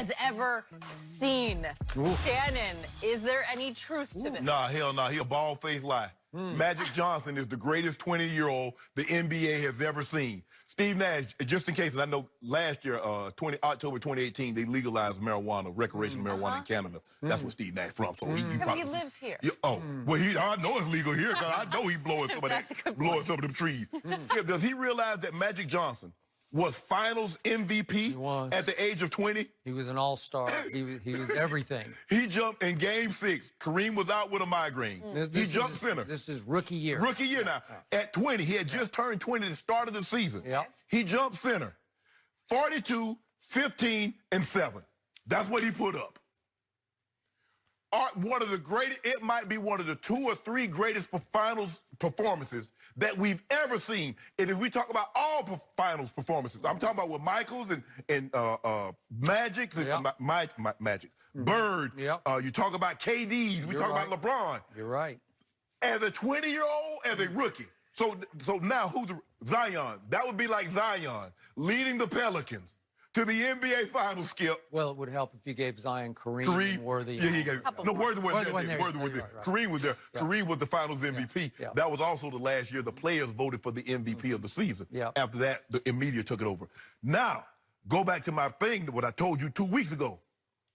has ever seen. Shannon, is there any truth to this? Nah, hell nah. He a bald-faced lie. Magic Johnson is the greatest 20-year-old the NBA has ever seen. Steve Nash, just in case, and I know last year, October 2018, they legalized marijuana, recreational marijuana in Canada. That's where Steve Nash from. So he He lives here. Yeah, well, I know it's legal here because I know he blowing some of them trees. Does he realize that Magic Johnson was Finals MVP at the age of 20? He was an all-star. He was everything. He jumped in Game 6. Kareem was out with a migraine. He jumped center. This is rookie year. Rookie year now. At 20, he had just turned 20 at the start of the season. He jumped center. 42, 15, and 7. That's what he put up. One of the greatest, it might be one of the 2 or 3 greatest finals performances that we've ever seen. And if we talk about all finals performances, I'm talking about with Michaels and Magics and Magic, Bird. You talk about KDs. We talk about LeBron. You're right. As a 20-year-old, as a rookie. So now who's Zion? That would be like Zion leading the Pelicans to the NBA Finals, Skip. Well, it would help if you gave Zion Kareem Worthy. Yeah, he gave. No, Worthy wasn't there. Worthy was there. Kareem was there. Kareem was the Finals MVP. That was also the last year the players voted for the MVP of the season. After that, the media took it over. Now, go back to my thing, what I told you 2 weeks ago.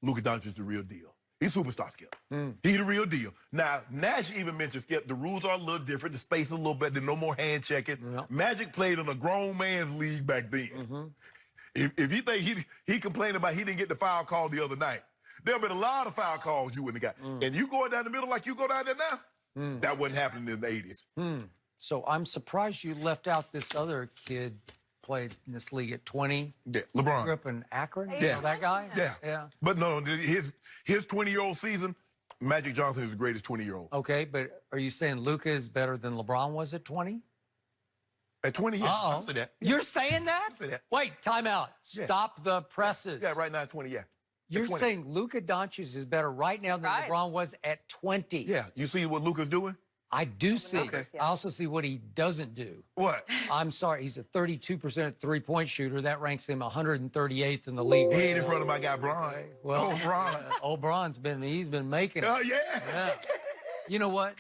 Luka Doncic is the real deal. He's a superstar, Skip. He's the real deal. Now, Nash even mentioned, Skip, the rules are a little different. The space is a little better. There's no more hand checking. Magic played in a grown man's league back then. If you think he complained about he didn't get the foul call the other night, there have been a lot of foul calls you wouldn't have got. And you going down the middle like you go down there now, that wasn't happening in the 80s. So I'm surprised you left out this other kid played in this league at 20. Yeah, LeBron. Grew up in Akron. Yeah. You know that guy? Yeah. But no, his 20-year-old season, Magic Johnson is the greatest 20-year-old. Okay, but are you saying Luka is better than LeBron was at 20? At 20, yeah. I say that. You're saying that? I say that. Wait, time out. Stop the presses. Yeah, right now at 20, yeah. You're saying Luka Doncic is better right now than LeBron was at 20. Yeah. You see what Luka's doing? I do see. I also see what he doesn't do. What? I'm sorry. He's a 32% three-point shooter. That ranks him 138th in the league. He ain't in front of my guy, Bron. Well, Bron. Bron's he's been making it. Oh, yeah. You know what?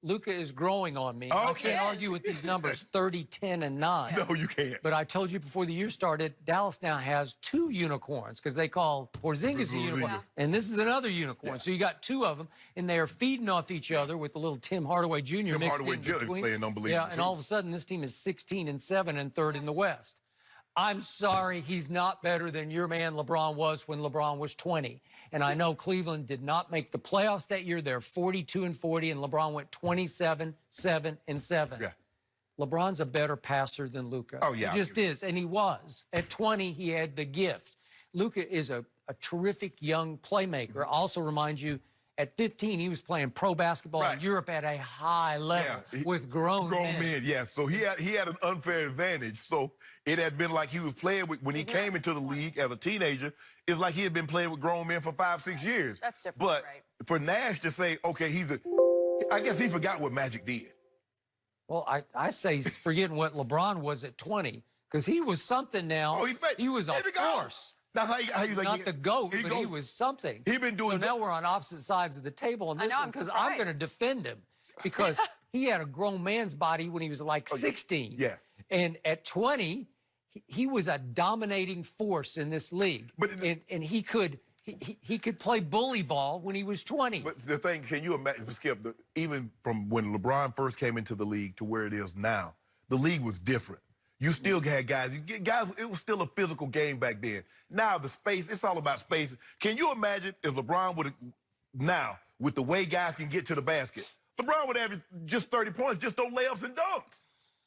Luka is growing on me. I can't argue with these numbers, 30, 10, and 9. No, you can't. But I told you before the year started, Dallas now has 2 unicorns because they call Porzingis a unicorn. And this is another unicorn. So you got 2 of them, and they are feeding off each other with a little Tim Hardaway Jr. mixed in between. Playing unbelievable. Yeah, and all of a sudden, this team is 16-7 and 3rd in the West. I'm sorry, he's not better than your man LeBron was when LeBron was 20. And I know Cleveland did not make the playoffs that year. They're 42-40, and LeBron went 27-7-7. Yeah. LeBron's a better passer than Luka. Oh, yeah. He just is, and he was. At 20, he had the gift. Luka is a terrific young playmaker. Also remind you, at 15, he was playing pro basketball in Europe at a high level with grown men. Yeah. So he had an unfair advantage. So it had been like he was playing with, when he came into the league as a teenager, it's like he had been playing with grown men for 5-6 years. That's different, But for Nash to say, okay, I guess he forgot what Magic did. Well, I say he's forgetting what LeBron was at 20, because he was something now. Oh, he was a force. That's how he's like, not the GOAT, but he was something. He's been doing so now we're on opposite sides of the table on this one, because I'm going to defend him, because he had a grown man's body when he was like 16. Yeah. And at 20, he was a dominating force in this league. And he could play bully ball when he was 20. But the thing, can you imagine, Skip, even from when LeBron first came into the league to where it is now, the league was different. You still had guys, it was still a physical game back then. Now the space, it's all about space. Can you imagine if LeBron would have, now, with the way guys can get to the basket, LeBron would have just 30 points, just on layups and dunks.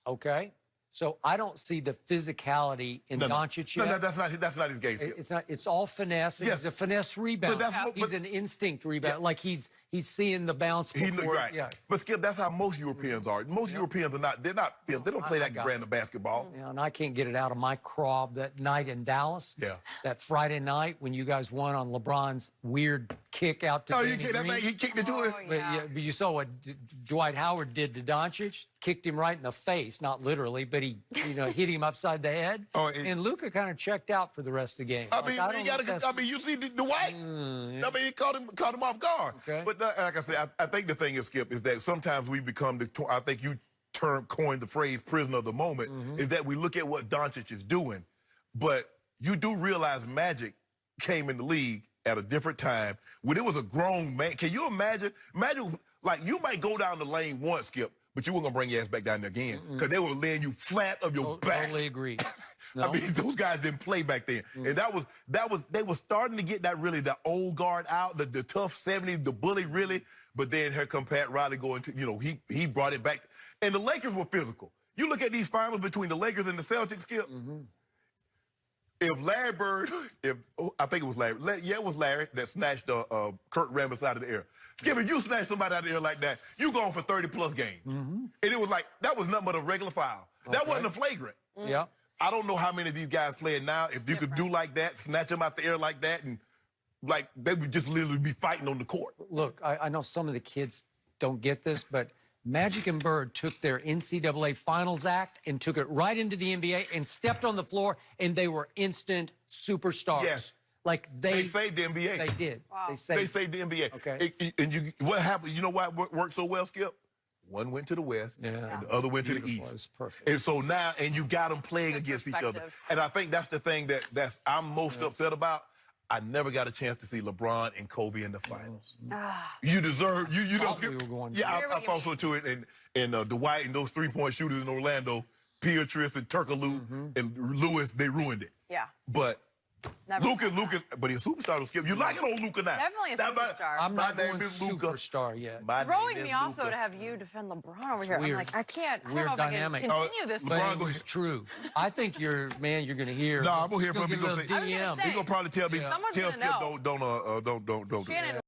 Okay. So I don't see the physicality in Doncic yet. No, that's not his game. It's not. It's all finesse. Yes. He's a finesse rebounder. He's an instinct rebounder. Like he's seeing the bounce before. Yeah. But Skip, that's how most Europeans are. Most Europeans are not. They don't play that brand of basketball. Yeah, and I can't get it out of my craw that night in Dallas. Yeah. That Friday night when you guys won on LeBron's weird kick out to. Oh, you can't. That man, he kicked it to him. But you saw what Dwight Howard did to Doncic. Kicked him right in the face, not literally, but he, hit him upside the head. And Luka kind of checked out for the rest of the game. You see Dwight? He caught him off guard. Okay. But like I said, I think the thing is, Skip, is that sometimes we become I think you coined the phrase prisoner of the moment, is that we look at what Doncic is doing. But you do realize Magic came in the league at a different time when it was a grown man. Can you imagine? Imagine, like, you might go down the lane once, Skip, but you weren't going to bring your ass back down there again because they were laying you flat of your back. Totally agree. No. I mean, those guys didn't play back then. And they were starting to get the old guard out, the tough 70, the bully really. But then here come Pat Riley going to, he brought it back. And the Lakers were physical. You look at these finals between the Lakers and the Celtics, Skip. If Larry Bird, I think it was Larry. It was Larry that snatched Kurt Rambis out of the air. Skip, if you snatch somebody out of the air like that, you going for 30-plus games. And it was like, that was nothing but a regular foul. That wasn't a flagrant. Yeah. I don't know how many of these guys playing now, if you could do like that, snatch them out the air like that, and like they would just literally be fighting on the court. Look, I know some of the kids don't get this, but Magic and Bird took their NCAA Finals act and took it right into the NBA and stepped on the floor, and they were instant superstars. Yes. Like they saved the NBA. They did. Wow. They saved the NBA. Okay. What happened? You know why it worked so well, Skip? One went to the West, and the other went to the East. It was perfect. And so now, and you got them playing against each other. And I think that's the thing that I'm most upset about. I never got a chance to see LeBron and Kobe in the finals. You deserve, you know, Skip. I thought so too. And Dwight and those three-point shooters in Orlando, Beatrice and Turkoglu and Lewis, they ruined it. Yeah. But Luka, but he's a superstar, though, Skip. You like it on Luka now. Definitely a superstar. I'm not going superstar yet. Throwing me off, though, to have you defend LeBron over here. I'm like, I can't. I don't know if I can continue this. But it's true. I think you're going to hear. No, I'm going to hear from him. He's going to DM. He's going to probably tell me, Someone's tell Skip, don't. Shannon